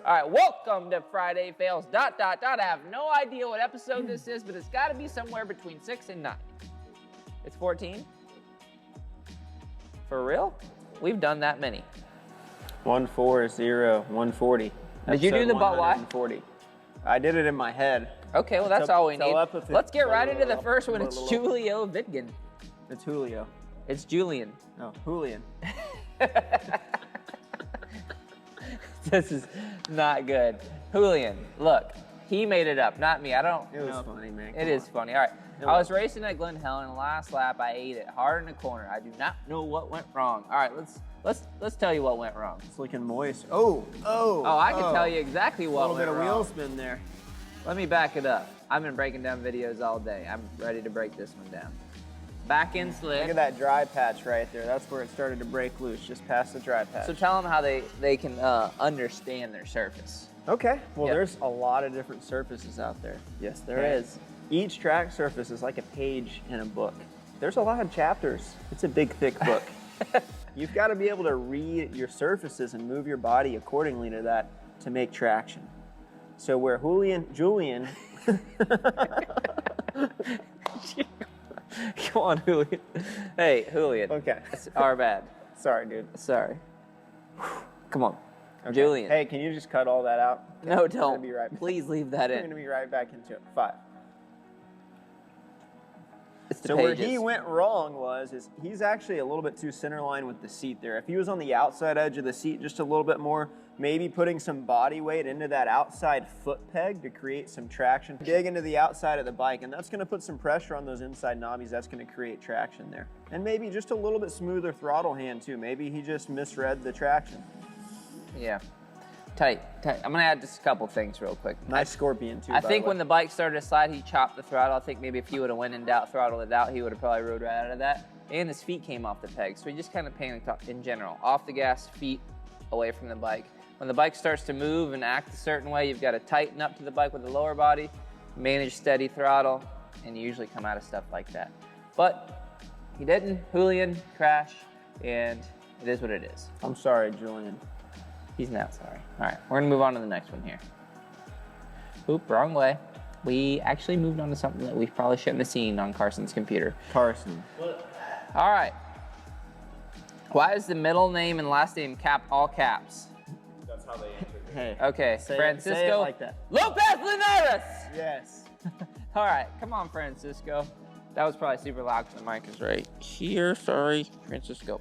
All right, welcome to Friday Fails, ... I have no idea what episode this is, but it's got to be somewhere between 6 and 9. It's 14? For real? We've done that many. 140, 140. Did you do the but why? 140. I did it in my head. Okay, well that's all we need. Let's get right into the first one. It's Julio Vidgen. It's Julio. It's Julian. No, Julian. This is not good. Julian, look, he made it up, not me. I don't. It was funny, man. It is funny. All right. I was racing at Glen Helen, and the last lap I ate it hard in the corner. I do not know what went wrong. All right, let's tell you what went wrong. It's looking moist. Oh, I can tell you exactly what went wrong. A little bit of wheel spin there. Let me back it up. I've been breaking down videos all day. I'm ready to break this one down. Back in slick. Look at that dry patch right there. That's where it started to break loose, just past the dry patch. So tell them how they can understand their surface. Okay. Well, there's a lot of different surfaces out there. Yes, there is. Each track surface is like a page in a book. There's a lot of chapters. It's a big, thick book. You've got to be able to read your surfaces and move your body accordingly to that to make traction. So where Julian. Come on, Julian. Hey, Julian. Okay. It's our bad. Sorry, dude. Sorry. Come on. Okay. Julian. Hey, can you just cut all that out? No, don't. Be right back. Please leave that in. We're going to be right back into it. 5. It's the so pages. Where he went wrong is he's actually a little bit too center line with the seat there. If he was on the outside edge of the seat just a little bit more, maybe putting some body weight into that outside foot peg to create some traction, dig into the outside of the bike, and that's going to put some pressure on those inside knobbies. That's going to create traction there. And maybe just a little bit smoother throttle hand too. Maybe he just misread the traction. Yeah. Tight. I'm going to add just a couple things real quick. Nice Scorpion too, I think when the bike started to slide, he chopped the throttle. I think maybe if he would have went in doubt, throttled it out, he would have probably rode right out of that. And his feet came off the peg, so he just kind of panicked in general. Off the gas, feet away from the bike. When the bike starts to move and act a certain way, you've got to tighten up to the bike with the lower body, manage steady throttle, and you usually come out of stuff like that. But he didn't. Julian crashed, and it is what it is. I'm sorry, Julian. He's not sorry. All right, we're gonna move on to the next one here. Oop, wrong way. We actually moved on to something that we probably shouldn't have seen on Carson's computer. Carson. All right. Why is the middle name and last name all caps? That's how they answered it. Hey. Okay, Francisco. Say it like that. Lopez Linares! Yes. All right, come on, Francisco. That was probably super loud because the mic is right here. Sorry, Francisco.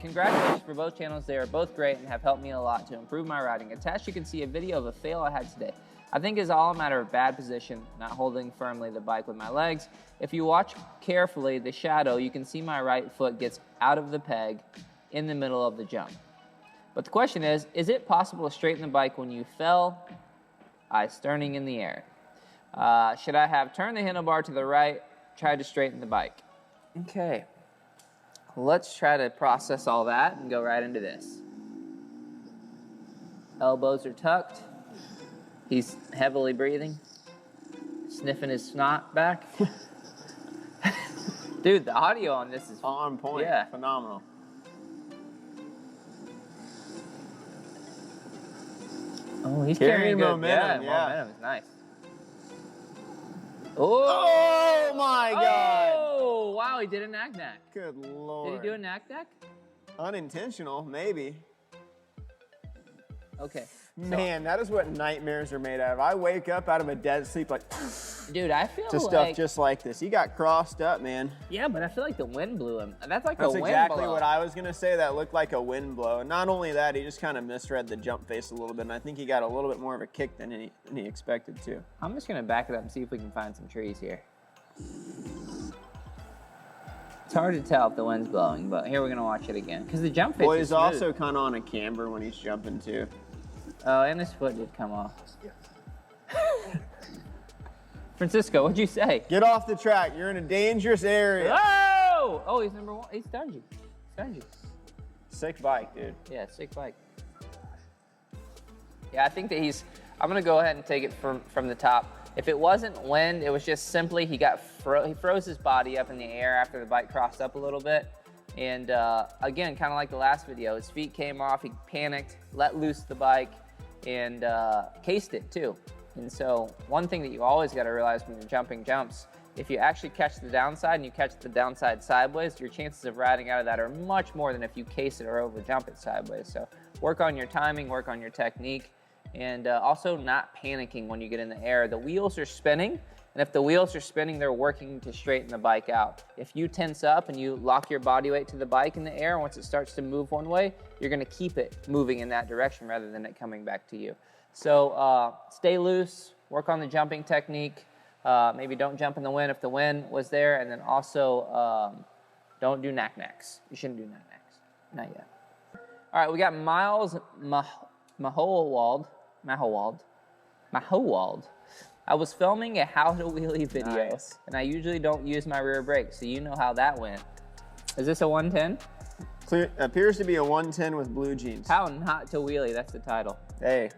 Congratulations for both channels. They are both great and have helped me a lot to improve my riding. Attached, you can see a video of a fail I had today. I think it's all a matter of bad position, not holding firmly the bike with my legs. If you watch carefully the shadow, you can see my right foot gets out of the peg in the middle of the jump. But the question is it possible to straighten the bike when you fell? Sterning in the air. Should I have turned the handlebar to the right, tried to straighten the bike? Okay. Let's try to process all that and go right into this. Elbows are tucked. He's heavily breathing, sniffing his snot back. Dude, the audio on this is on point. Yeah. Phenomenal. Oh, he's carrying good momentum. Yeah, momentum is nice. Oh my God! Oh, wow, he did a knack-knack. Good Lord. Did he do a knack-knack? Unintentional, maybe. Okay. Man, that is what nightmares are made out of. I wake up out of a dead sleep like dude, I feel to stuff just like this. He got crossed up, man. Yeah, but I feel like the wind blew him. That's like That's a wind exactly blow. what I was gonna say. That looked like a wind blow. And not only that, he just kind of misread the jump face a little bit, and I think he got a little bit more of a kick than he expected to. I'm just gonna back it up and see if we can find some trees here. It's hard to tell if the wind's blowing, but here we're gonna watch it again because the jump face. Well, is he's smooth. also kind of on a camber when he's jumping too. Oh, and his foot did come off. Francisco, what'd you say? Get off the track. You're in a dangerous area. Oh! Oh, he's number 1. He's stungy. Sick bike, dude. Yeah, sick bike. Yeah, I think that I'm gonna go ahead and take it from the top. If it wasn't wind, it was just simply he froze his body up in the air after the bike crossed up a little bit. And again, kind of like the last video, his feet came off, he panicked, let loose the bike, and cased it too. And so one thing that you always got to realize when you're jumping jumps, if you actually catch the downside and you catch the downside sideways, your chances of riding out of that are much more than if you case it or over jump it sideways. So work on your timing, work on your technique, and also not panicking when you get in the air. The wheels are spinning, and if the wheels are spinning, they're working to straighten the bike out. If you tense up and you lock your body weight to the bike in the air, once it starts to move one way, you're gonna keep it moving in that direction rather than it coming back to you. So stay loose, work on the jumping technique. Maybe don't jump in the wind if the wind was there, and then also don't do knack-knacks. You shouldn't do knack-knacks, not yet. All right, we got Miles Mahowald. I was filming a how to wheelie video, and I usually don't use my rear brake, so you know how that went. Is this a 110? Clear, appears to be a 110 with blue jeans. How not to wheelie, that's the title. Hey,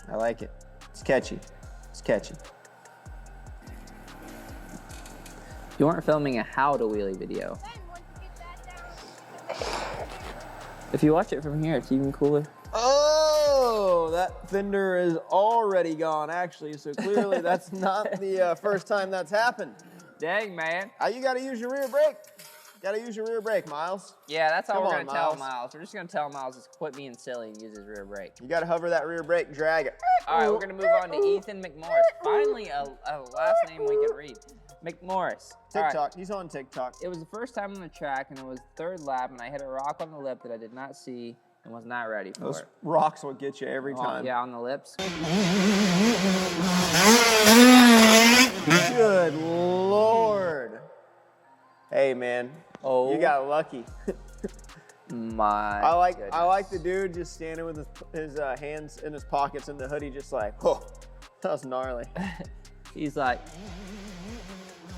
I like it. It's catchy. It's catchy. You weren't filming a how to wheelie video. If you watch it from here, it's even cooler. Oh, that fender is already gone, actually. So clearly that's not the first time that's happened. Dang, man. You got to use your rear brake. Got to use your rear brake, Miles. Yeah, that's all Come we're on, going to tell Miles. Miles. We're just going to tell Miles to quit being silly and use his rear brake. You got to hover that rear brake, drag it. All right, we're going to move on to Ethan McMorris. Finally, a last name we can read. McMorris. TikTok. All right. He's on TikTok. It was the first time on the track, and it was third lap, and I hit a rock on the lip that I did not see and was not ready for Those it. rocks will get you every time. Yeah, on the lips. Good Lord. Hey, man. Oh. You got lucky. My I like goodness. the dude just standing with his hands in his pockets in the hoodie, just like, oh, that was gnarly. He's like,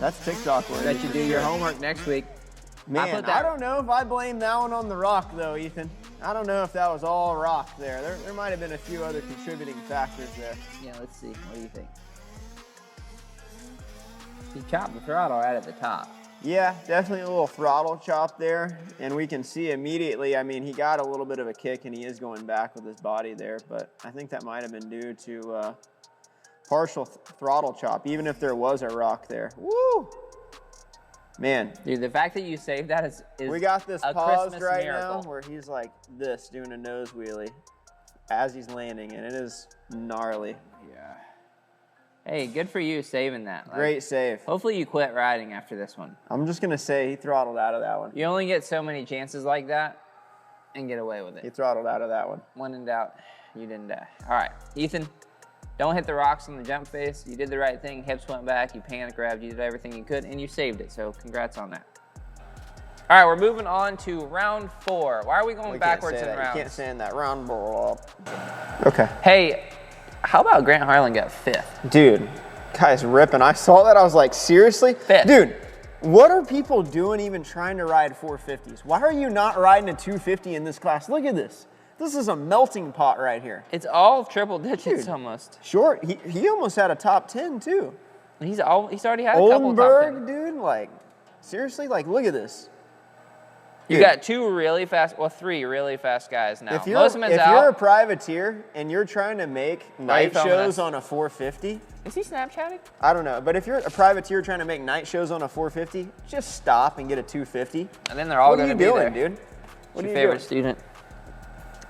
That's TikTok word. bet you do your homework next week. Man, I don't know if I blame that one on the rock, though, Ethan. I don't know if that was all rock there. There might have been a few other contributing factors there. Yeah, let's see. What do you think? He chopped the throttle right at the top. Yeah, definitely a little throttle chop there. And we can see immediately, I mean, he got a little bit of a kick and he is going back with his body there. But I think that might have been due to partial throttle chop, even if there was a rock there. Woo! Man. Dude, the fact that you saved that is We got this a paused Christmas right miracle. now where he's like this, doing a nose wheelie as he's landing, and it is gnarly. Yeah. Hey, good for you saving that. Like, Great save. Hopefully you quit riding after this one. I'm just going to say he throttled out of that one. You only get so many chances like that and get away with He it. throttled out of that one. When in doubt, you didn't die. All right, Ethan, don't hit the rocks on the jump face. You did the right thing. Hips went back. You panic grabbed. You did everything you could, and you saved it. So congrats on that. All right, we're moving on to round 4. Why are we going backwards in rounds? You can't say in that round ball. Okay. Hey, how about Grant Harlan got 5th? Dude, guy's ripping. I saw that. I was like, seriously? 5th. Dude, what are people doing even trying to ride 450s? Why are you not riding a 250 in this class? Look at this. This is a melting pot right here. It's all triple digits Dude. almost. Short. He almost had a top 10 too. He's already had a couple top 10. Oldenburg, dude, like, seriously? Like, look at this. You Dude. got 2 really fast, well, 3 really fast guys now. If you're a privateer and you're trying to make night filming shows us? on a 450, Is he Snapchatting? I don't know, but if you're a privateer trying to make night shows on a 450, just stop and get a 250. And then they're all What are going you to be doing, there. dude? What's What are your you favorite doing? student?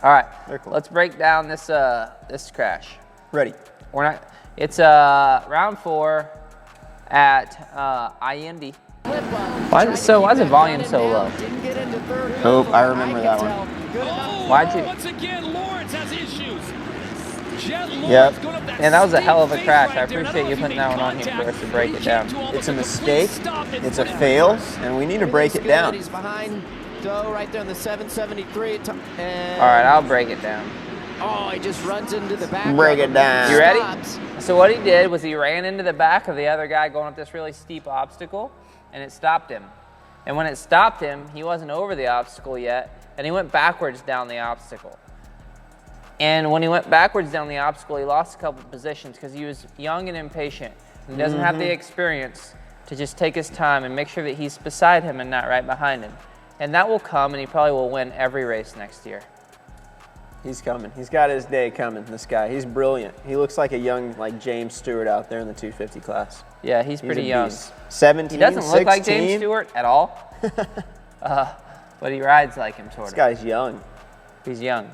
All right, They're cool. let's break down this this crash. Ready. We're not. It's round 4 at Indy. Why is the volume so low? Oh, I remember that one. Why'd you? Once again, Lawrence has issues. Yep. Yeah, that was a hell of a crash. I appreciate you putting that one on here for us to break it down. It's a mistake. It's a fail, and we need to break it down. He's behind Doe right there on the 773. And All right, I'll break it down. oh, he just runs into the back. Break of it him. down. You ready? Stops. So what he did was he ran into the back of the other guy going up this really steep obstacle, and it stopped him. And when it stopped him, he wasn't over the obstacle yet, and he went backwards down the obstacle. And when he went backwards down the obstacle, he lost a couple positions because he was young and impatient. And he doesn't have the experience to just take his time and make sure that he's beside him and not right behind him. And that will come, and he probably will win every race next year. He's coming. He's got his day coming, this guy. He's brilliant. He looks like a young, like, James Stewart out there in the 250 class. Yeah, he's pretty young. 17, He doesn't 16. look like James Stewart at all, but he rides like him, sort of. This guy's young. He's young.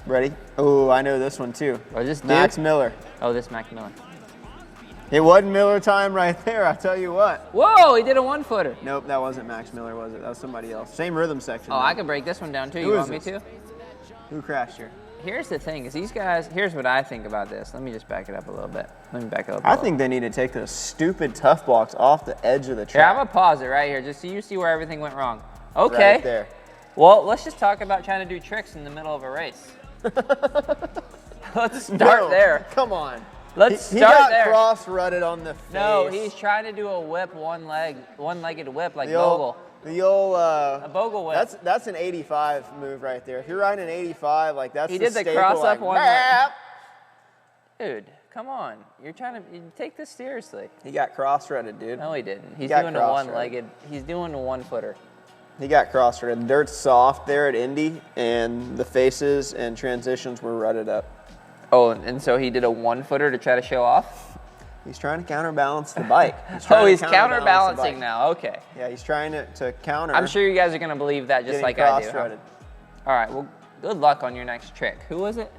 Ready? Oh, I know this one, too. Oh, this Max dude? Miller. Oh, this Mac Miller. It wasn't Miller time right there, I'll tell you what. Whoa, he did a one-footer. Nope, that wasn't Max Miller, was it? That was somebody else. Same rhythm section. Oh, though. I could break this one down, too. Who You is want me this? to? Who crashed here? Here's the thing, is these guys, here's what I think about this. Let me just back it up a little bit. Let me back it up a I little. think they need to take those stupid tough blocks off the edge of the Here, I'm track. gonna pause it right here, just so you see where everything went wrong. Okay. Right there. Well, let's just talk about trying to do tricks in the middle of a race. Let's start No, there. Come on. Let's He start got there. cross-rutted on the face. No, he's trying to do a whip, one-legged whip like the Bogle. old A Bogle whip. That's an 85 move right there. If you're riding an 85, like that's He the did the staple, cross up like, one "Bap." Dude, come on. You're trying to take this seriously. He got cross-rutted, dude. No, he didn't. He's got doing a cross-threaded. one-legged. He's doing a one-footer. He got cross-rutted. The dirt's soft there at Indy, and the faces and transitions were rutted up. Oh, and so he did a one-footer to try to show off? He's trying to counterbalance the bike. Oh, he's the counterbalancing bike. now. Okay. Yeah, he's trying to counter. I'm sure you guys are going to believe that just getting like I do. Huh? cross-rutted. All right, well, good luck on your next trick. Who was it?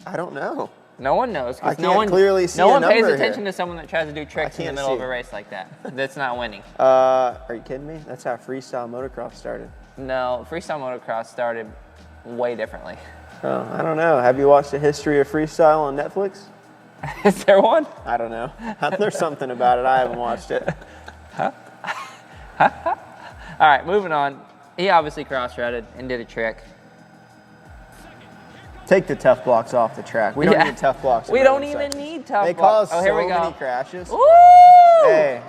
I don't know. No one knows. 'Cause I no can't one, clearly see No a one pays number attention here. to someone that tries to do tricks in the can't middle of see. a race like that. That's not winning. Are you kidding me? That's how freestyle motocross started. No, freestyle motocross started way differently. Oh, I don't know. Have you watched the history of freestyle on Netflix? Is there one? I don't know. There's something about it. I haven't watched it. All right, moving on. He obviously cross-threaded and did a trick. Take the tough blocks off the track. We don't need tough blocks. We don't even need tough They blocks. cause Oh, here so we go. many crashes. Woo! Hey,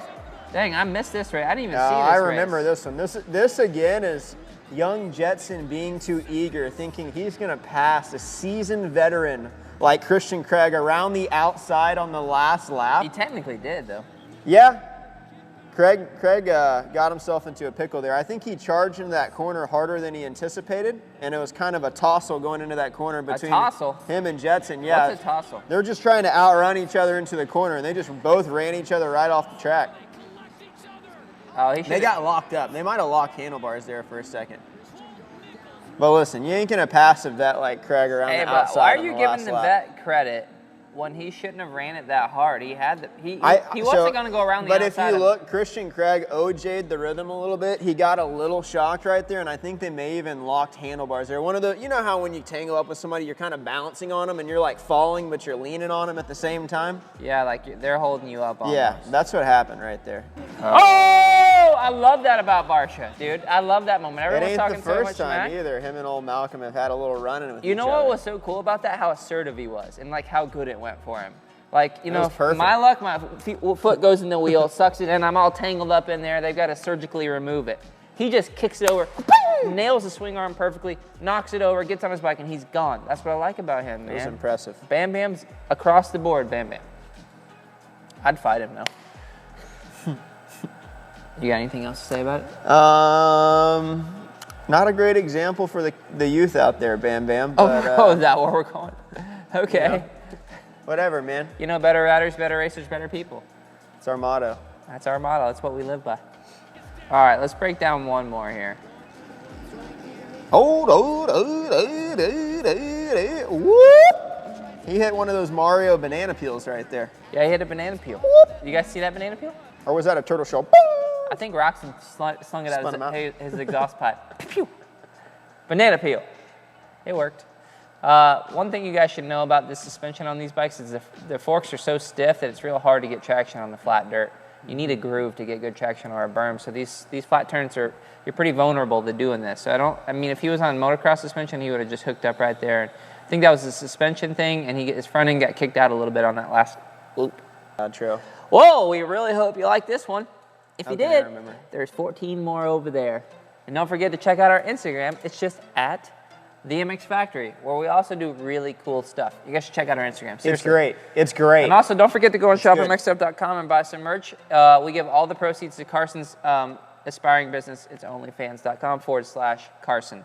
Dang, I missed this race. I didn't even no, see this I race. remember this one. This again is young Jetson being too eager, thinking he's going to pass a seasoned veteran like Christian Craig around the outside on the last lap. He technically did, though. Yeah, Craig got himself into a pickle there. I think he charged into that corner harder than he anticipated, and it was kind of a tussle going into that corner between him and Jetson. Yeah, What's a tussle? They're just trying to outrun each other into the corner, and they just both ran each other right off the track. Oh, They got locked up. They might have locked handlebars there for a second. But listen, you ain't gonna pass a vet like Craig around Hey, the but outside. why are on you the giving last the lap. vet credit when he shouldn't have ran it that hard? He had the, he So- wasn't going to go around the But outside. if you of- look, Christian Craig OJ'd the rhythm a little bit. He got a little shocked right there, and I think they may even locked handlebars there. One of the, you know how when you tangle up with somebody, you're kind of balancing on them, and you're like falling, but you're leaning on them at the same time? Yeah, like they're holding you up on Yeah, that's what happened right there. Oh, I love that about Barsha, dude. I love that moment. It Everyone's ain't talking the so much first time smack. either. Him and old Malcolm have had a little run-in with You each know other. what was so cool about that? How assertive he was, and like how good it went for him. Like, you It know, was perfect. my luck, my foot goes in the wheel, sucks it in, I'm all tangled up in there. They've got to surgically remove it. He just kicks it over, nails the swing arm perfectly, knocks it over, gets on his bike, and he's gone. That's what I like about him, man. It was impressive. Bam Bam's across the board, Bam Bam. I'd fight him, though. You got anything else to say about it? Not a great example for the youth out there, Bam Bam. Oh, But, is that where we're going? Okay. yeah. Whatever, man. You know, better riders, better racers, better people. It's our motto. That's our motto. That's what we live by. All right, let's break down one more here. Whoop! He hit one of those Mario banana peels right there. Yeah, he hit a banana peel. You guys see that banana peel? Or was that a turtle shell? I think Roxon slung it Spun him out. out his exhaust pipe. Pew! Banana peel. It worked. One thing you guys should know about this suspension on these bikes is the forks are so stiff that it's real hard to get traction on the flat dirt. You need a groove to get good traction or a berm. So these flat turns you're pretty vulnerable to doing this. So I mean, if he was on motocross suspension, he would have just hooked up right there. And I think that was a suspension thing, and his front end got kicked out a little bit on that last loop. True. Whoa, we really hope you like this one. If you Okay, I did, remember. there's 14 more over there. And don't forget to check out our Instagram. It's just at the MX Factory, where we also do really cool stuff. You guys should check out our Instagram. It's Seriously. great. It's great. And also, don't forget to go and shop at good. mxstuff.com and buy some merch. We give all the proceeds to Carson's aspiring business. It's onlyfans.com/Carson.